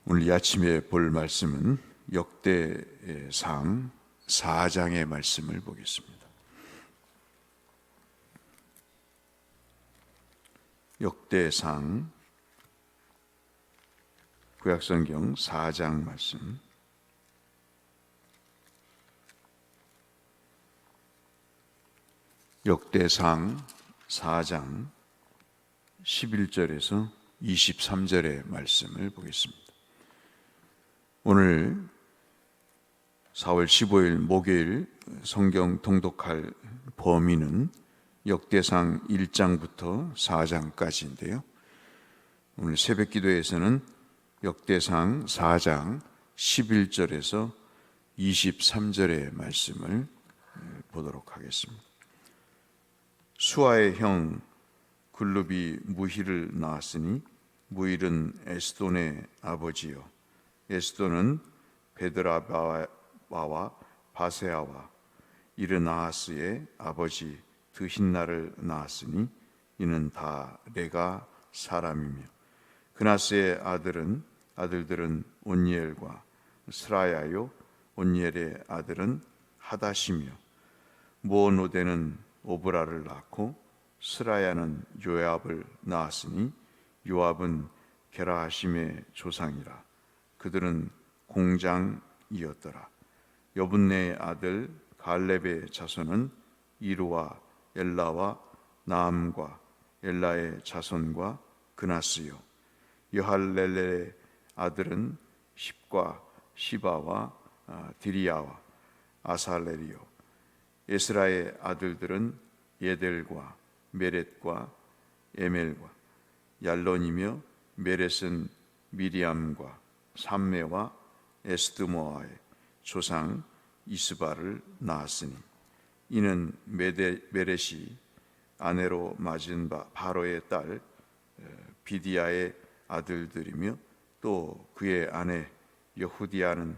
오늘 이 아침에 볼 말씀은 역대상 4장의 말씀을 보겠습니다. 역대상 구약성경 4장 말씀. 역대상 4장 11절에서 23절의 말씀을 보겠습니다. 오늘 4월 15일 목요일 성경 통독할 범위는 역대상 1장부터 4장까지인데요. 오늘 새벽 기도에서는 역대상 4장 11절에서 23절의 말씀을 보도록 하겠습니다. 수아의 형 글룹이 무힐을 낳았으니 무힐은 에스돈의 아버지요 에스돈은 베드라바와 바세아와 이르나하스의 아버지 드힌나를 낳았으니 이는 다 레가 사람이며 그나스의 아들들은 온니엘과 스라야요 온니엘의 아들은 하다시며 모노데는 오브라를 낳고 스라야는 요압을 낳았으니 요압은 게라하심의 조상이라. 그들은 공장이었더라. 여분네의 아들 갈렙의 자손은 이루와 엘라와 나암과 엘라의 자손과 그나스요. 여할렐레의 아들은 십과 시바와 디리야와 아살렐이요. 에스라의 아들들은 예델과 메렛과 에멜과 얄론이며 메렛은 미리암과 삼메와 에스드모아의 조상 이스바를 낳았으니 이는 메렛이 아내로 맞은 바로의 딸 비디아의 아들들이며 또 그의 아내 여후디아는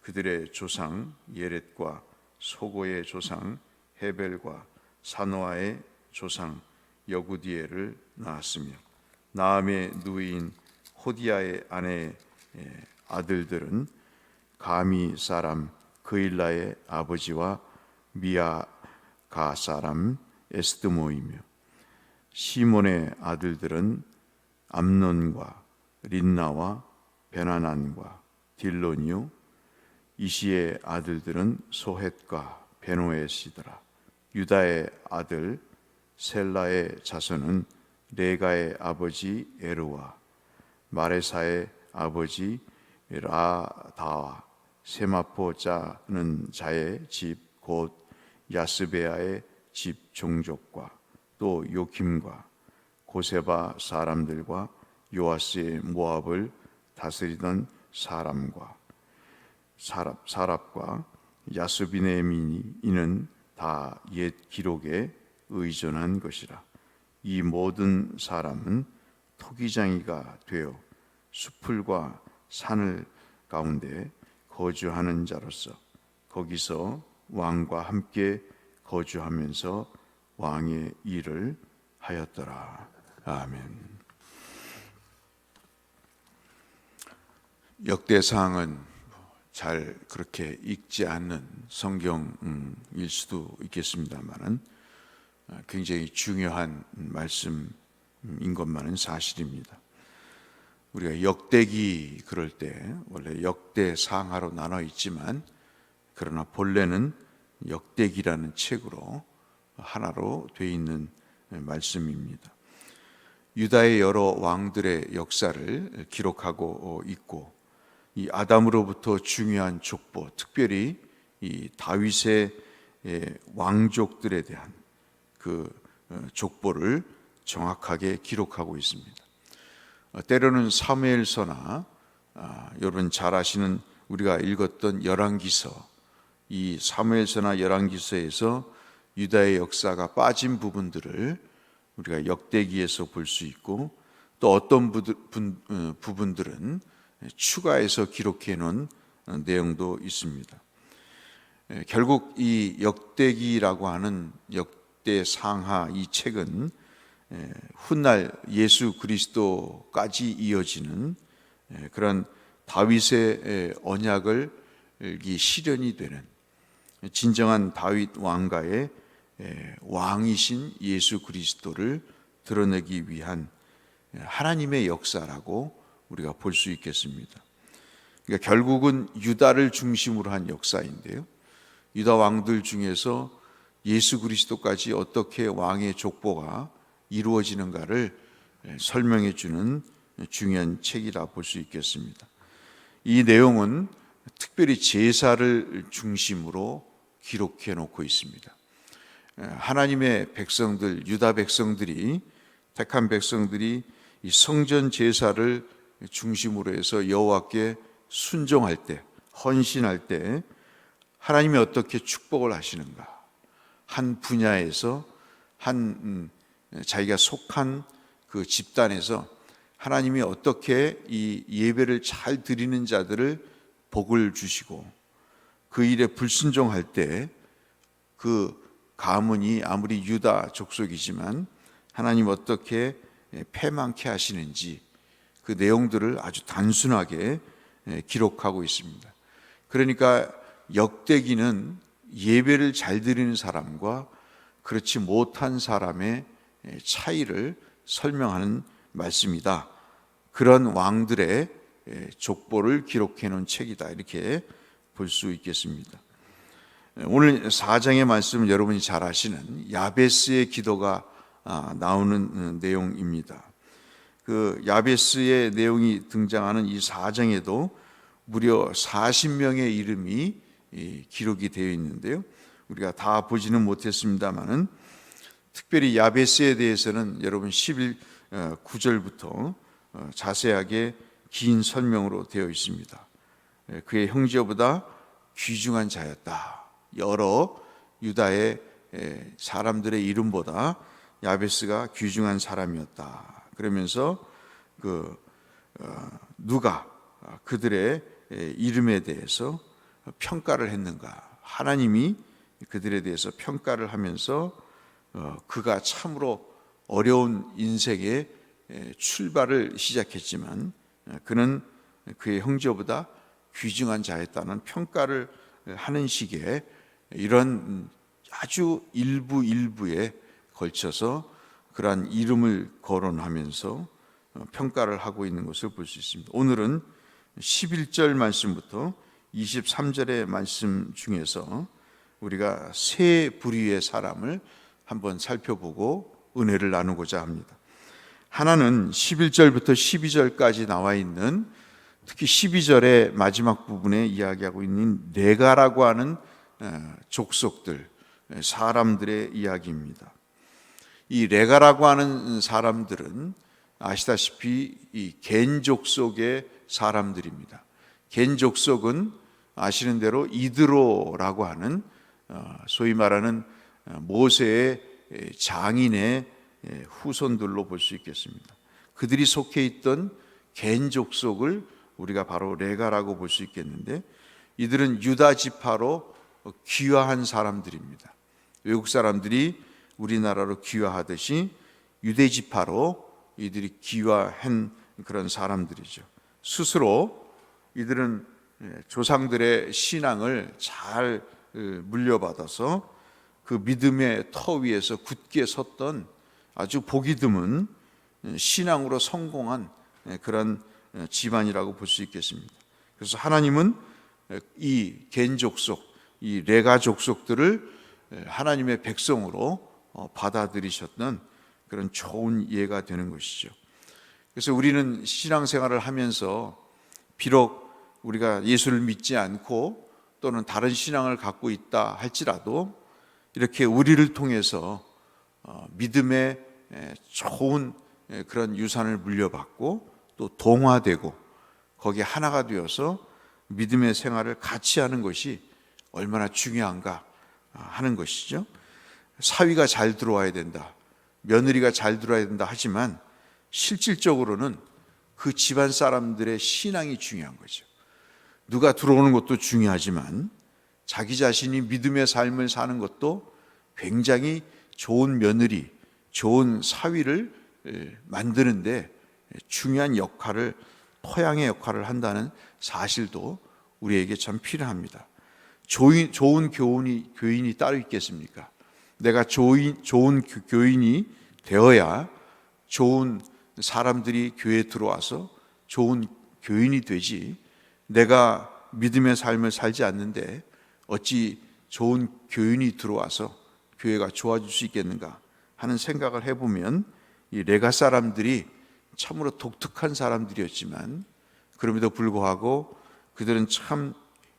그들의 조상 예렛과 소고의 조상 헤벨과 사노아의 조상 여구디엘을 낳았으며 나암의 누이인 호디아의 아내의 아들들은 가미 사람 그일라의 아버지와 미아가 사람 에스드모이며 시몬의 아들들은 암논과 린나와 베나난과 딜론이요 이시의 아들들은 소헷과 베노에시더라. 유다의 아들 셀라의 자손은 레가의 아버지 에르와 마레사의 아버지 라다와 세마포 자는 자의 집 곧 야스베아의 집 종족과 또 요킴과 고세바 사람들과 요아스의 모압을 다스리던 사람과 사랍과 야스비네민이 이는 다 옛 기록에 의존한 것이라. 이 모든 사람은 토기장이가 되어 수풀과 산을 가운데 거주하는 자로서 거기서 왕과 함께 거주하면서 왕의 일을 하였더라. 아멘. 역대상은 잘 그렇게 읽지 않는 성경일 수도 있겠습니다만은 굉장히 중요한 말씀인 것만은 사실입니다. 우리가 역대기 그럴 때 원래 역대상하로 나눠 있지만 그러나 본래는 역대기라는 책으로 하나로 되어 있는 말씀입니다. 유다의 여러 왕들의 역사를 기록하고 있고 이 아담으로부터 중요한 족보, 특별히 이 다윗의 왕족들에 대한 그 족보를 정확하게 기록하고 있습니다. 때로는 사무엘서나 여러분 잘 아시는 우리가 읽었던 열왕기서, 이 사무엘서나 열왕기서에서 유다의 역사가 빠진 부분들을 우리가 역대기에서 볼 수 있고 또 어떤 부분들은 추가해서 기록해 놓은 내용도 있습니다. 결국 이 역대기라고 하는 역대상하 이 책은 훗날 예수 그리스도까지 이어지는 그런 다윗의 언약을 실현이 되는 진정한 다윗 왕가의 왕이신 예수 그리스도를 드러내기 위한 하나님의 역사라고 우리가 볼 수 있겠습니다. 그러니까 결국은 유다를 중심으로 한 역사인데요, 유다 왕들 중에서 예수 그리스도까지 어떻게 왕의 족보가 이루어지는가를 설명해 주는 중요한 책이라 볼 수 있겠습니다. 이 내용은 특별히 제사를 중심으로 기록해 놓고 있습니다. 하나님의 백성들, 유다 백성들이, 택한 백성들이 이 성전 제사를 중심으로 해서 여호와께 순종할 때, 헌신할 때 하나님이 어떻게 축복을 하시는가, 한 분야에서 자기가 속한 그 집단에서 하나님이 어떻게 이 예배를 잘 드리는 자들을 복을 주시고, 그 일에 불순종할 때 그 가문이 아무리 유다 족속이지만 하나님 어떻게 패망케 하시는지, 그 내용들을 아주 단순하게 기록하고 있습니다. 그러니까 역대기는 예배를 잘 드리는 사람과 그렇지 못한 사람의 차이를 설명하는 말씀이다. 그런 왕들의 족보를 기록해 놓은 책이다, 이렇게 볼 수 있겠습니다. 오늘 4장의 말씀은 여러분이 잘 아시는 야베스의 기도가 나오는 내용입니다. 그 야베스의 내용이 등장하는 이 4장에도 무려 40명의 이름이 기록이 되어 있는데요, 우리가 다 보지는 못했습니다만은 특별히 야베스에 대해서는 여러분 9절부터 자세하게 긴 설명으로 되어 있습니다. 그의 형제보다 귀중한 자였다. 여러 유다의 사람들의 이름보다 야베스가 귀중한 사람이었다. 그러면서 누가 그들의 이름에 대해서 평가를 했는가, 하나님이 그들에 대해서 평가를 하면서 그가 참으로 어려운 인생의 출발을 시작했지만 그는 그의 형제보다 귀중한 자였다는 평가를 하는 식의 이런 아주 일부에 걸쳐서 그러한 이름을 거론하면서 평가를 하고 있는 것을 볼 수 있습니다. 오늘은 11절 말씀부터 23절의 말씀 중에서 우리가 세 부류의 사람을 한번 살펴보고 은혜를 나누고자 합니다. 하나는 11절부터 12절까지 나와 있는, 특히 12절의 마지막 부분에 이야기하고 있는 레가라고 하는 족속들, 사람들의 이야기입니다. 이 레가라고 하는 사람들은 아시다시피 이 겐 족속의 사람들입니다. 겐 족속은 아시는 대로 이드로라고 하는 소위 말하는 모세의 장인의 후손들로 볼 수 있겠습니다. 그들이 속해 있던 겐 족속을 우리가 바로 레가라고 볼 수 있겠는데, 이들은 유다 지파로 귀화한 사람들입니다. 외국 사람들이 우리나라로 귀화하듯이 유대 지파로 이들이 귀화한 그런 사람들이죠. 스스로 이들은 조상들의 신앙을 잘 물려받아서 그 믿음의 터 위에서 굳게 섰던 아주 보기 드문 신앙으로 성공한 그런 집안이라고 볼 수 있겠습니다. 그래서 하나님은 이 겐 족속, 이 레가 족속들을 하나님의 백성으로 받아들이셨던 그런 좋은 예가 되는 것이죠. 그래서 우리는 신앙생활을 하면서 비록 우리가 예수를 믿지 않고 또는 다른 신앙을 갖고 있다 할지라도 이렇게 우리를 통해서 믿음의 좋은 그런 유산을 물려받고 또 동화되고 거기에 하나가 되어서 믿음의 생활을 같이 하는 것이 얼마나 중요한가 하는 것이죠. 사위가 잘 들어와야 된다, 며느리가 잘 들어와야 된다 하지만 실질적으로는 그 집안 사람들의 신앙이 중요한 거죠. 누가 들어오는 것도 중요하지만 자기 자신이 믿음의 삶을 사는 것도 굉장히 좋은 며느리, 좋은 사위를 만드는데 중요한 역할을 토양의 역할을 한다는 사실도 우리에게 참 필요합니다. 좋은 교인이 따로 있겠습니까? 내가 좋은 교인이 되어야 좋은 사람들이 교회에 들어와서 좋은 교인이 되지, 내가 믿음의 삶을 살지 않는데 어찌 좋은 교인이 들어와서 교회가 좋아질 수 있겠는가 하는 생각을 해보면, 이 레가 사람들이 참으로 독특한 사람들이었지만 그럼에도 불구하고 그들은 참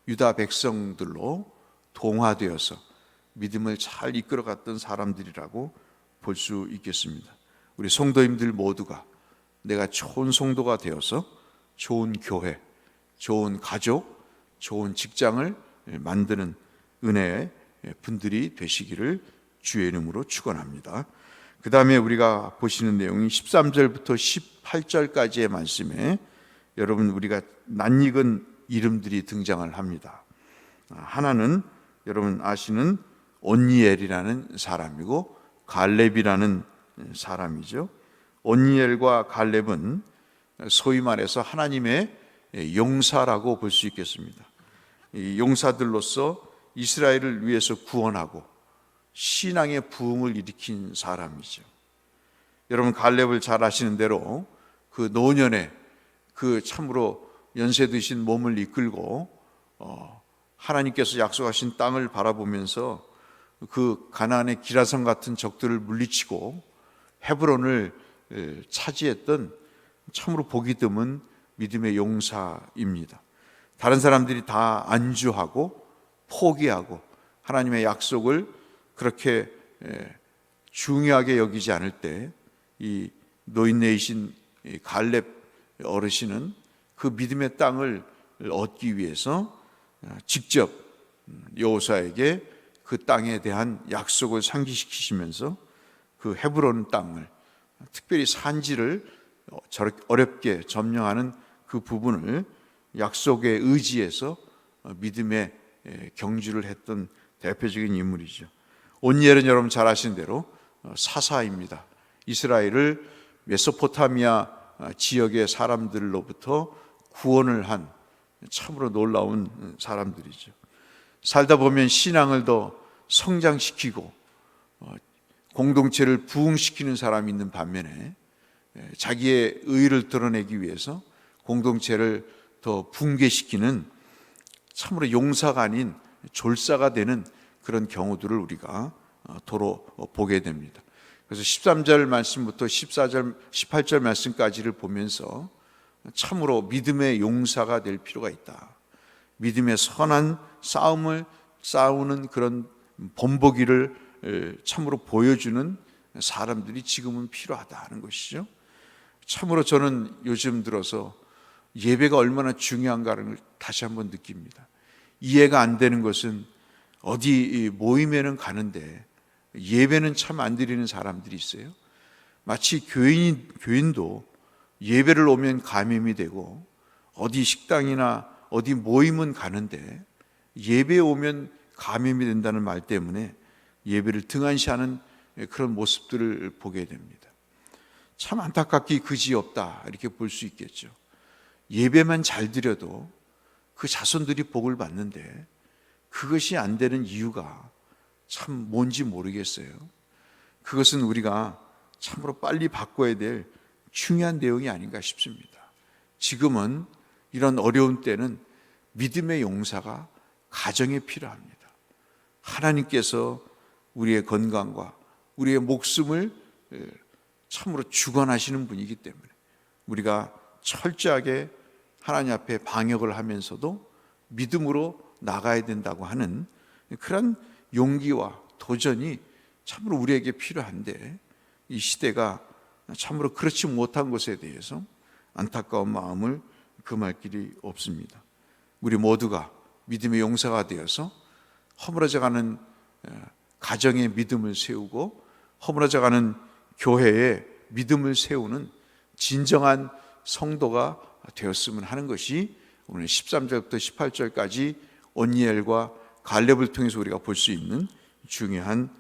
유다 백성들로 동화되어서 믿음을 잘 이끌어갔던 사람들이라고 볼 수 있겠습니다. 우리 성도님들 모두가 내가 좋은 성도가 되어서 좋은 교회, 좋은 가족, 좋은 직장을 만드는 은혜의 분들이 되시기를 주의 이름으로 축원합니다. 그 다음에 우리가 보시는 내용이 13절부터 18절까지의 말씀에 여러분 우리가 낯익은 이름들이 등장을 합니다. 하나는 여러분 아시는 온니엘이라는 사람이고 갈렙이라는 사람이죠. 온니엘과 갈렙은 소위 말해서 하나님의 용사라고 볼 수 있겠습니다. 이 용사들로서 이스라엘을 위해서 구원하고 신앙의 부흥을 일으킨 사람이죠. 여러분 갈렙을 잘 아시는 대로 그 노년에 그 참으로 연세 드신 몸을 이끌고 하나님께서 약속하신 땅을 바라보면서 그 가나안의 기라성 같은 적들을 물리치고 헤브론을 차지했던 참으로 보기 드문 믿음의 용사입니다. 다른 사람들이 다 안주하고 포기하고 하나님의 약속을 그렇게 중요하게 여기지 않을 때 이 노인네이신 갈렙 어르신은 그 믿음의 땅을 얻기 위해서 직접 여호수아에게 그 땅에 대한 약속을 상기시키시면서 그 헤브론 땅을, 특별히 산지를 어렵게 점령하는 그 부분을 약속에 의지해서 믿음의 경주를 했던 대표적인 인물이죠. 온니엘은 여러분 잘 아시는 대로 사사입니다. 이스라엘을 메소포타미아 지역의 사람들로부터 구원을 한 참으로 놀라운 사람들이죠. 살다 보면 신앙을 더 성장시키고 공동체를 부흥시키는 사람이 있는 반면에 자기의 의의를 드러내기 위해서 공동체를 더 붕괴시키는 참으로 용사가 아닌 졸사가 되는 그런 경우들을 우리가 도로 보게 됩니다. 그래서 13절 말씀부터 14절, 18절 말씀까지를 보면서 참으로 믿음의 용사가 될 필요가 있다. 믿음의 선한 싸움을 싸우는 그런 본보기를 참으로 보여주는 사람들이 지금은 필요하다는 것이죠. 참으로 저는 요즘 들어서 예배가 얼마나 중요한가를 다시 한번 느낍니다. 이해가 안 되는 것은 어디 모임에는 가는데 예배는 참 안 드리는 사람들이 있어요. 마치 교인도 예배를 오면 감염이 되고 어디 식당이나 어디 모임은 가는데 예배에 오면 감염이 된다는 말 때문에 예배를 등한시하는 그런 모습들을 보게 됩니다. 참 안타깝기 그지없다 이렇게 볼 수 있겠죠. 예배만 잘 드려도 그 자손들이 복을 받는데 그것이 안 되는 이유가 참 뭔지 모르겠어요. 그것은 우리가 참으로 빨리 바꿔야 될 중요한 내용이 아닌가 싶습니다. 지금은 이런 어려운 때는 믿음의 용사가 가정에 필요합니다. 하나님께서 우리의 건강과 우리의 목숨을 참으로 주관하시는 분이기 때문에 우리가 철저하게 하나님 앞에 방역을 하면서도 믿음으로 나가야 된다고 하는 그런 용기와 도전이 참으로 우리에게 필요한데 이 시대가 참으로 그렇지 못한 것에 대해서 안타까운 마음을 금할 길이 없습니다. 우리 모두가 믿음의 용사가 되어서 허물어져가는 가정의 믿음을 세우고 허물어져가는 교회의 믿음을 세우는 진정한 성도가 되었으면 하는 것이 오늘 13절부터 18절까지 온니엘과 갈렙을 통해서 우리가 볼 수 있는 중요한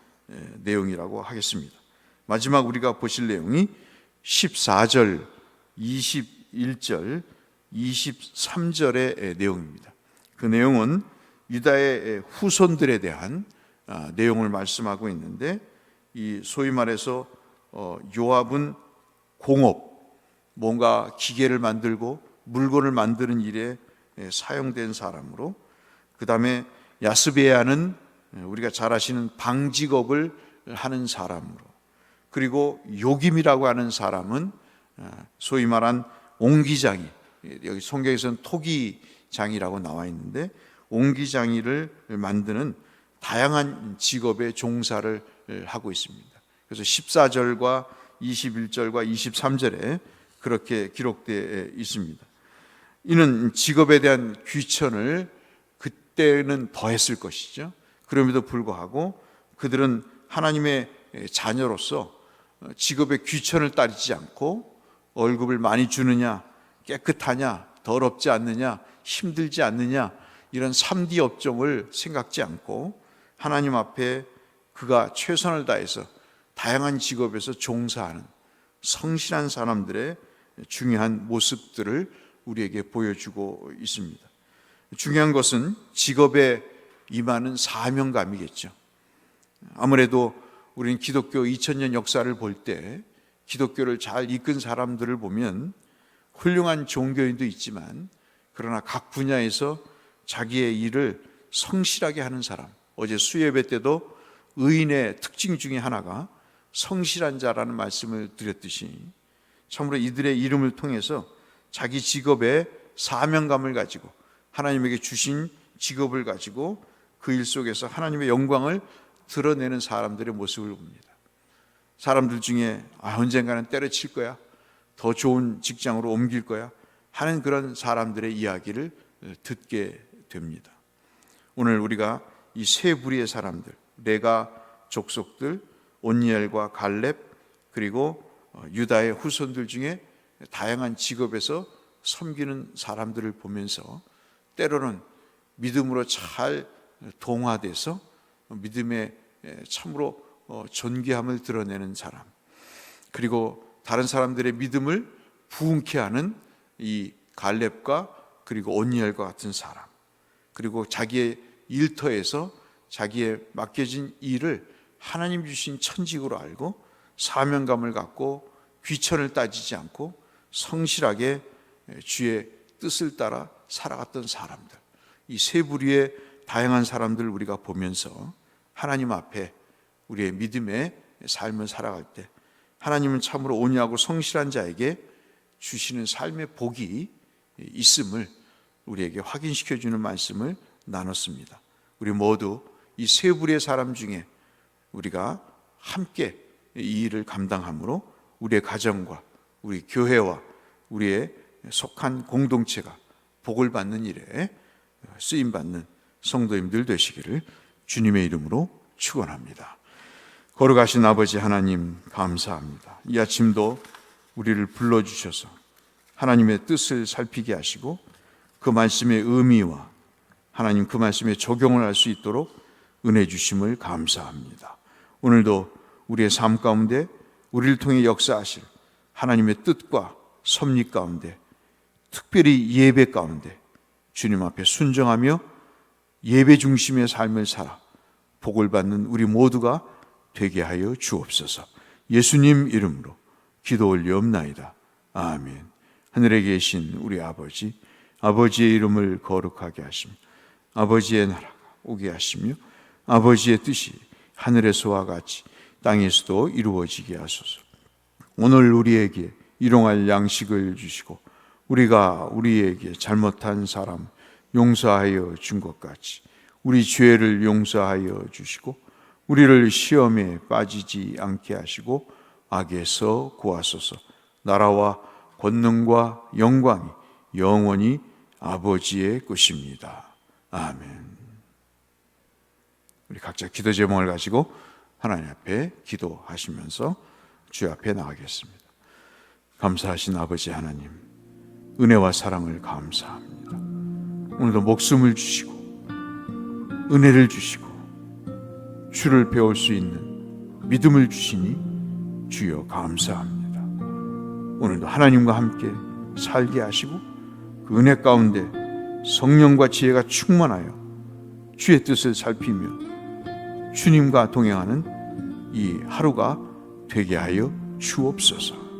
내용이라고 하겠습니다. 마지막 우리가 보실 내용이 14절, 21절 23절의 내용입니다. 그 내용은 유다의 후손들에 대한 내용을 말씀하고 있는데, 이 소위 말해서 요압은 공업, 뭔가 기계를 만들고 물건을 만드는 일에 사용된 사람으로, 그 다음에 야스베야는 우리가 잘 아시는 방직업을 하는 사람으로, 그리고 요김이라고 하는 사람은 소위 말한 옹기장이, 여기 성경에서는 토기장이라고 나와 있는데 옹기장이를 만드는 다양한 직업의 종사를 하고 있습니다. 그래서 14절과 21절과 23절에 그렇게 기록되어 있습니다. 이는 직업에 대한 귀천을 그때는 더했을 것이죠. 그럼에도 불구하고 그들은 하나님의 자녀로서 직업의 귀천을 따르지 않고 월급을 많이 주느냐, 깨끗하냐, 더럽지 않느냐, 힘들지 않느냐, 이런 3D 업종을 생각지 않고 하나님 앞에 그가 최선을 다해서 다양한 직업에서 종사하는 성실한 사람들의 중요한 모습들을 우리에게 보여주고 있습니다. 중요한 것은 직업에 임하는 사명감이겠죠. 아무래도 우리는 기독교 2000년 역사를 볼 때 기독교를 잘 이끈 사람들을 보면 훌륭한 종교인도 있지만, 그러나 각 분야에서 자기의 일을 성실하게 하는 사람, 어제 수예배 때도 의인의 특징 중에 하나가 성실한 자라는 말씀을 드렸듯이, 참으로 이들의 이름을 통해서 자기 직업에 사명감을 가지고 하나님에게 주신 직업을 가지고 그 일 속에서 하나님의 영광을 드러내는 사람들의 모습을 봅니다. 사람들 중에 언젠가는 때려칠 거야, 더 좋은 직장으로 옮길 거야 하는 그런 사람들의 이야기를 듣게 됩니다. 오늘 우리가 이 세 부류의 사람들, 레가 족속들, 온니엘과 갈렙, 그리고 유다의 후손들 중에 다양한 직업에서 섬기는 사람들을 보면서 때로는 믿음으로 잘 동화돼서 믿음의 참으로 존귀함을 드러내는 사람, 그리고 다른 사람들의 믿음을 부흥케 하는 이 갈렙과 그리고 온니엘과 같은 사람, 그리고 자기의 일터에서 자기의 맡겨진 일을 하나님 주신 천직으로 알고 사명감을 갖고 귀천을 따지지 않고 성실하게 주의 뜻을 따라 살아갔던 사람들, 이 세 부류의 다양한 사람들을 우리가 보면서 하나님 앞에 우리의 믿음의 삶을 살아갈 때 하나님은 참으로 온유하고 성실한 자에게 주시는 삶의 복이 있음을 우리에게 확인시켜주는 말씀을 나눴습니다. 우리 모두 이 세 부류의 사람 중에 우리가 함께 이 일을 감당함으로 우리의 가정과 우리 교회와 우리의 속한 공동체가 복을 받는 일에 쓰임받는 성도님들 되시기를 주님의 이름으로 축원합니다. 거룩하신 아버지 하나님, 감사합니다. 이 아침도 우리를 불러주셔서 하나님의 뜻을 살피게 하시고 그 말씀의 의미와 하나님 그 말씀의 적용을 할 수 있도록 은혜 주심을 감사합니다. 오늘도 우리의 삶 가운데 우리를 통해 역사하실 하나님의 뜻과 섭리 가운데, 특별히 예배 가운데 주님 앞에 순종하며 예배 중심의 삶을 살아 복을 받는 우리 모두가 되게 하여 주옵소서. 예수님 이름으로 기도 올리옵나이다. 아멘. 하늘에 계신 우리 아버지, 아버지의 이름을 거룩하게 하시며 아버지의 나라가 오게 하시며 아버지의 뜻이 하늘에서와 같이 땅에서도 이루어지게 하소서. 오늘 우리에게 일용할 양식을 주시고 우리가 우리에게 잘못한 사람 용서하여 준 것 같이 우리 죄를 용서하여 주시고 우리를 시험에 빠지지 않게 하시고 악에서 구하소서. 나라와 권능과 영광이 영원히 아버지의 것입니다. 아멘. 우리 각자 기도 제목을 가지고 하나님 앞에 기도하시면서 주 앞에 나가겠습니다. 감사하신 아버지 하나님, 은혜와 사랑을 감사합니다. 오늘도 목숨을 주시고 은혜를 주시고 주를 배울 수 있는 믿음을 주시니 주여 감사합니다. 오늘도 하나님과 함께 살게 하시고 그 은혜 가운데 성령과 지혜가 충만하여 주의 뜻을 살피며 주님과 동행하는 이 하루가 되게 하여 주옵소서.